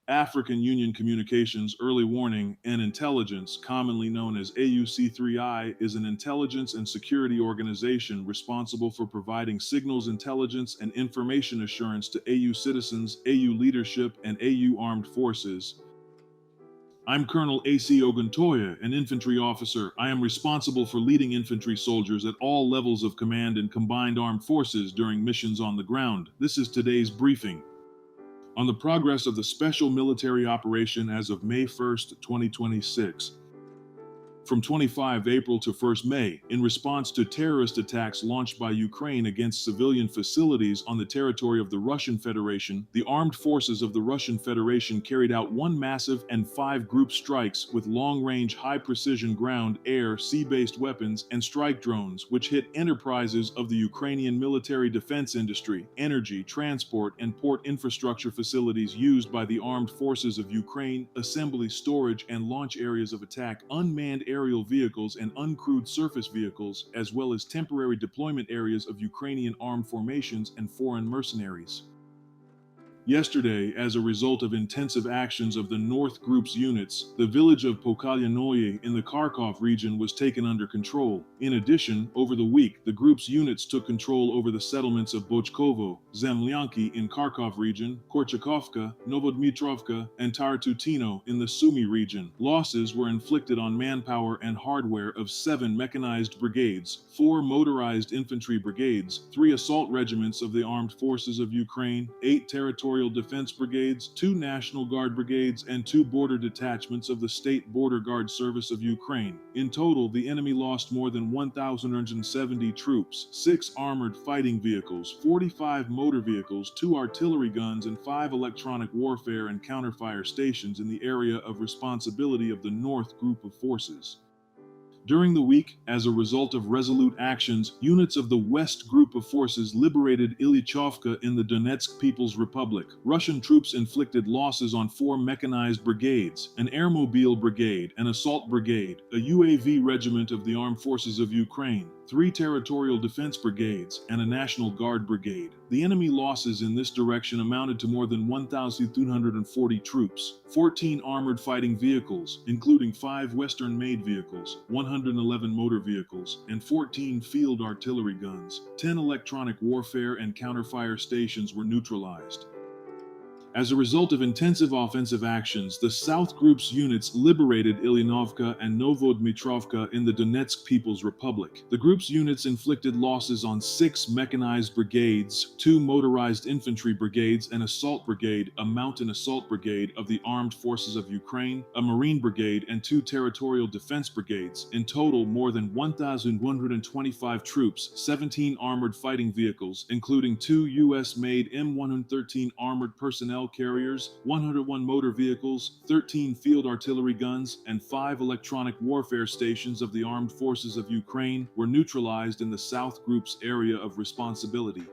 African Union Communications Early Warning and Intelligence, commonly known as AUC3I, is an intelligence and security organization responsible for providing signals intelligence and information assurance to AU citizens, AU leadership, and AU armed forces. I'm Colonel A.C. Oguntoye, an infantry officer. I am responsible for leading infantry soldiers at all levels of command in combined armed forces during missions on the ground. This is today's briefing on the progress of the special military operation as of May 1st, 2026. From 25 April to 1st May, in response to terrorist attacks launched by Ukraine against civilian facilities on the territory of the Russian Federation, the armed forces of the Russian Federation carried out 1 massive and 5 group strikes with long-range, high-precision ground, air, sea-based weapons and strike drones, which hit enterprises of the Ukrainian military defense industry, energy, transport, and port infrastructure facilities used by the armed forces of Ukraine, assembly, storage, and launch areas of attack, unmanned aerial vehicles and uncrewed surface vehicles, as well as temporary deployment areas of Ukrainian armed formations and foreign mercenaries. Yesterday, as a result of intensive actions of the North Group's units, the village of Pokalyanoye in the Kharkiv region was taken under control. In addition, over the week, the group's units took control over the settlements of Bochkovo, Zemlyanki in Kharkiv region, Korchakovka, Novodmitrovka, and Taratutino in the Sumy region. Losses were inflicted on manpower and hardware of 7 mechanized brigades, 4 motorized infantry brigades, 3 assault regiments of the armed forces of Ukraine, 8 territorial defense brigades, 2 National Guard brigades, and 2 border detachments of the State Border Guard Service of Ukraine. In total, the enemy lost more than 1,170 troops, 6 armored fighting vehicles, 45 motor vehicles, 2 artillery guns, and 5 electronic warfare and counterfire stations in the area of responsibility of the North Group of Forces. During the week, as a result of resolute actions, units of the West Group of Forces liberated Ilyichovka in the Donetsk People's Republic. Russian troops inflicted losses on 4 mechanized brigades, an airmobile brigade, an assault brigade, a UAV regiment of the Armed Forces of Ukraine, 3 territorial defense brigades, and a National Guard brigade. The enemy losses in this direction amounted to more than 1,240 troops, 14 armored fighting vehicles, including 5 Western-made vehicles, 111 motor vehicles, and 14 field artillery guns. 10 electronic warfare and counterfire stations were neutralized. As a result of intensive offensive actions, the South Group's units liberated Ilyinovka and Novodmitrovka in the Donetsk People's Republic. The group's units inflicted losses on 6 mechanized brigades, 2 motorized infantry brigades, an assault brigade, a mountain assault brigade of the Armed Forces of Ukraine, a marine brigade, and 2 territorial defense brigades. In total, more than 1,125 troops, 17 armored fighting vehicles, including 2 U.S.-made M113 armored personnel carriers, 101 motor vehicles, 13 field artillery guns, and 5 electronic warfare stations of the Armed Forces of Ukraine were neutralized in the South Group's area of responsibility.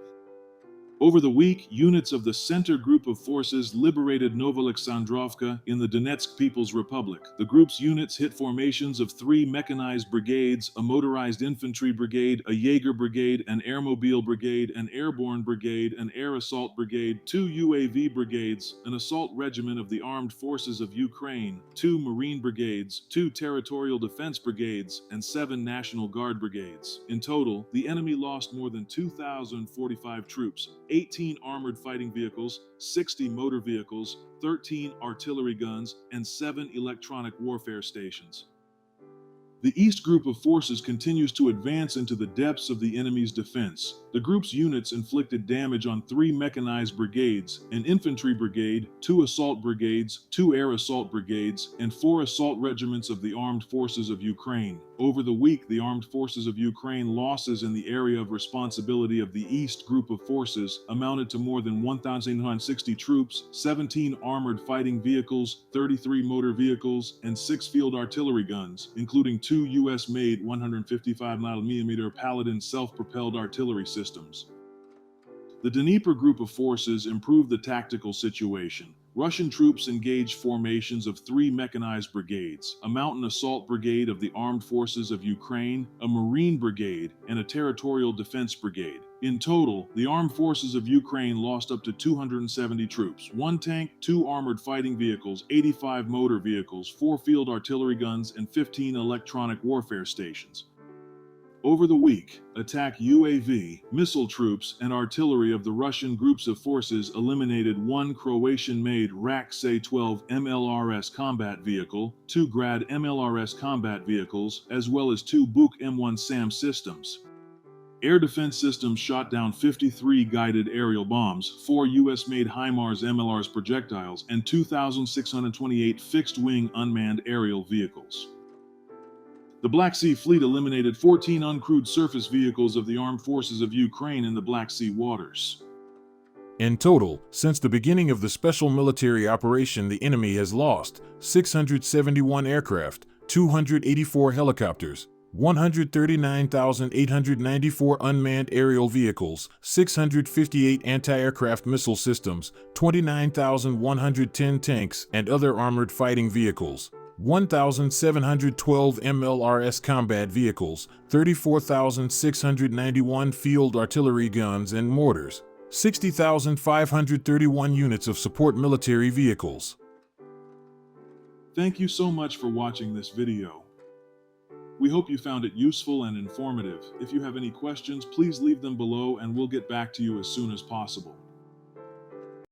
Over the week, units of the Center Group of Forces liberated Novoaleksandrovka in the Donetsk People's Republic. The group's units hit formations of 3 mechanized brigades, a motorized infantry brigade, a Jaeger brigade, an airmobile brigade, an airborne brigade, an air assault brigade, 2 UAV brigades, an assault regiment of the Armed Forces of Ukraine, 2 Marine brigades, 2 territorial defense brigades, and 7 National Guard brigades. In total, the enemy lost more than 2,045 troops, 18 armored fighting vehicles, 60 motor vehicles, 13 artillery guns, and 7 electronic warfare stations. The East Group of Forces continues to advance into the depths of the enemy's defense. The group's units inflicted damage on 3 mechanized brigades, an infantry brigade, 2 assault brigades, 2 air assault brigades, and 4 assault regiments of the Armed Forces of Ukraine. Over the week, the Armed Forces of Ukraine losses in the area of responsibility of the East Group of Forces amounted to more tthan 1,960 troops, 17 armored fighting vehicles, 33 motor vehicles, and 6 field artillery guns, including 2 U.S.-made 155mm Paladin self-propelled artillery systems. The Dnieper Group of Forces improved the tactical situation. Russian troops engaged formations of 3 mechanized brigades, a mountain assault brigade of the Armed Forces of Ukraine, a Marine brigade, and a Territorial Defense brigade. In total, the Armed Forces of Ukraine lost up to 270 troops, 1 tank, 2 armored fighting vehicles, 85 motor vehicles, 4 field artillery guns, and 15 electronic warfare stations. Over the week, attack UAV, missile troops, and artillery of the Russian groups of forces eliminated 1 Croatian-made RAK-Se-12 MLRS combat vehicle, 2 Grad MLRS combat vehicles, as well as 2 Buk M1 SAM systems. Air defense systems shot down 53 guided aerial bombs, 4 US-made HIMARS MLRS projectiles, and 2,628 fixed-wing unmanned aerial vehicles. The Black Sea Fleet eliminated 14 uncrewed surface vehicles of the Armed Forces of Ukraine in the Black Sea waters. In total, since the beginning of the special military operation, the enemy has lost 671 aircraft, 284 helicopters, 139,894 unmanned aerial vehicles, 658 anti-aircraft missile systems, 29,110 tanks and other armored fighting vehicles, 1,712 MLRS combat vehicles, 34,691 field artillery guns and mortars, 60,531 units of support military vehicles. Thank you so much for watching this video. We hope you found it useful and informative. If you have any questions, please leave them below and we'll get back to you as soon as possible.